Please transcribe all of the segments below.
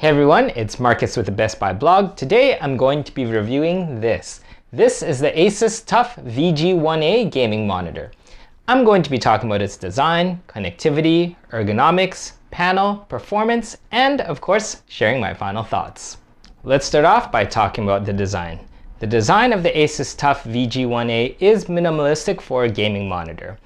Hey everyone, it's Marcus with the Best Buy blog. Today I'm going to be reviewing this. This is the ASUS TUF VG1A gaming monitor. I'm going to be talking about its design, connectivity, ergonomics, panel, performance, and of course, sharing my final thoughts. Let's start off by talking about the design. The design of the ASUS TUF VG1A is minimalistic for a gaming monitor.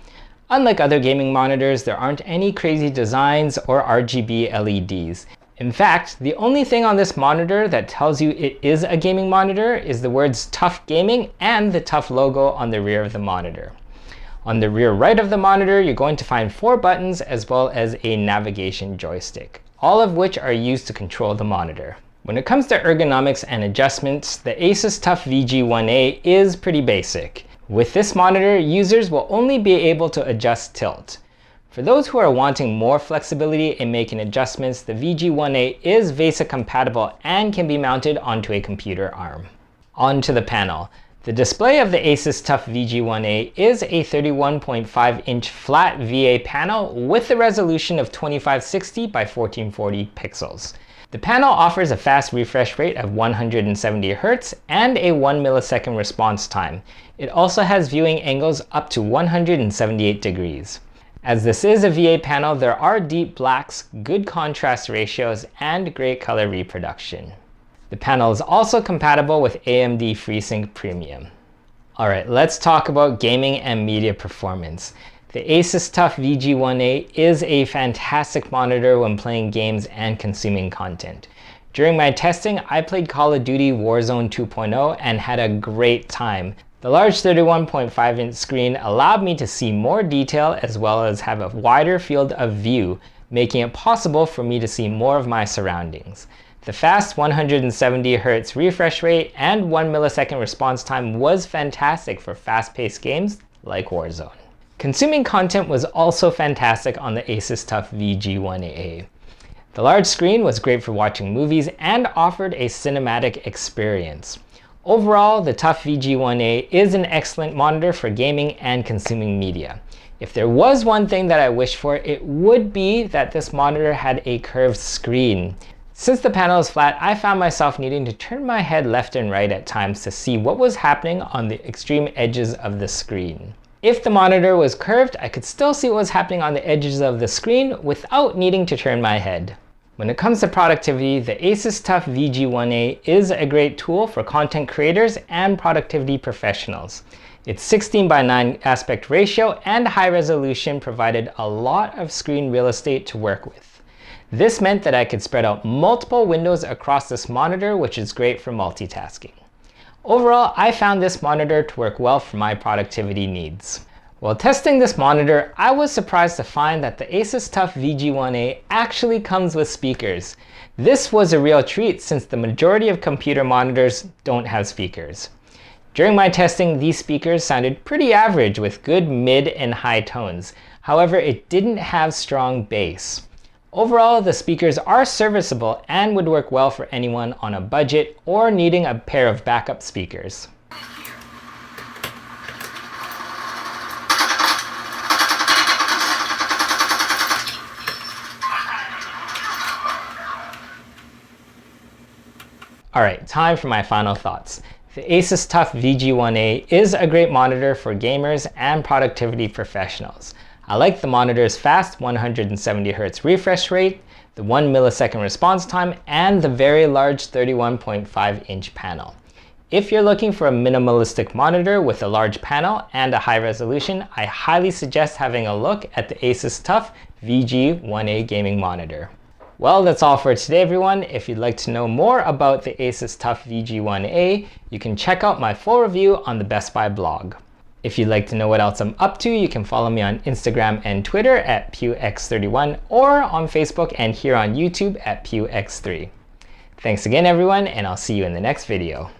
Unlike other gaming monitors, there aren't any crazy designs or RGB LEDs. In fact, the only thing on this monitor that tells you it is a gaming monitor is the words TUF Gaming and the TUF logo on the rear of the monitor. On the rear right of the monitor, you're going to find 4 buttons as well as a navigation joystick, all of which are used to control the monitor. When it comes to ergonomics and adjustments, the ASUS TUF VG1A is pretty basic. With this monitor, users will only be able to adjust tilt. For those who are wanting more flexibility in making adjustments, the VG1A is VESA compatible and can be mounted onto a computer arm. On to the panel. The display of the ASUS TUF VG1A is a 31.5-inch flat VA panel with a resolution of 2560 by 1440 pixels. The panel offers a fast refresh rate of 170 Hz and a 1 millisecond response time. It also has viewing angles up to 178 degrees. As this is a VA panel, there are deep blacks, good contrast ratios, and great color reproduction. The panel is also compatible with AMD FreeSync Premium. Alright, let's talk about gaming and media performance. The ASUS TUF VG1A is a fantastic monitor when playing games and consuming content. During my testing, I played Call of Duty Warzone 2.0 and had a great time. The large 31.5-inch screen allowed me to see more detail as well as have a wider field of view, making it possible for me to see more of my surroundings. The fast 170 Hz refresh rate and 1 millisecond response time was fantastic for fast-paced games like Warzone. Consuming content was also fantastic on the ASUS TUF VG1A. The large screen was great for watching movies and offered a cinematic experience. Overall, the TUF VG1A is an excellent monitor for gaming and consuming media. If there was one thing that I wish for, it would be that this monitor had a curved screen. Since the panel is flat, I found myself needing to turn my head left and right at times to see what was happening on the extreme edges of the screen. If the monitor was curved, I could still see what was happening on the edges of the screen without needing to turn my head. When it comes to productivity, the ASUS TUF VG1A is a great tool for content creators and productivity professionals. Its 16:9 aspect ratio and high resolution provided a lot of screen real estate to work with. This meant that I could spread out multiple windows across this monitor, which is great for multitasking. Overall, I found this monitor to work well for my productivity needs. While testing this monitor, I was surprised to find that the ASUS TUF VG1A actually comes with speakers. This was a real treat since the majority of computer monitors don't have speakers. During my testing, these speakers sounded pretty average with good mid and high tones. However, it didn't have strong bass. Overall, the speakers are serviceable and would work well for anyone on a budget or needing a pair of backup speakers. Alright, time for my final thoughts. The ASUS TUF VG1A is a great monitor for gamers and productivity professionals. I like the monitor's fast 170 Hz refresh rate, the 1 millisecond response time, and the very large 31.5-inch panel. If you're looking for a minimalistic monitor with a large panel and a high resolution, I highly suggest having a look at the ASUS TUF VG1A gaming monitor. Well, that's all for today, everyone. If you'd like to know more about the ASUS TUF VG1A, you can check out my full review on the Best Buy blog. If you'd like to know what else I'm up to, you can follow me on Instagram and Twitter at pewx31 or on Facebook and here on YouTube at pewx3. Thanks again, everyone, and I'll see you in the next video.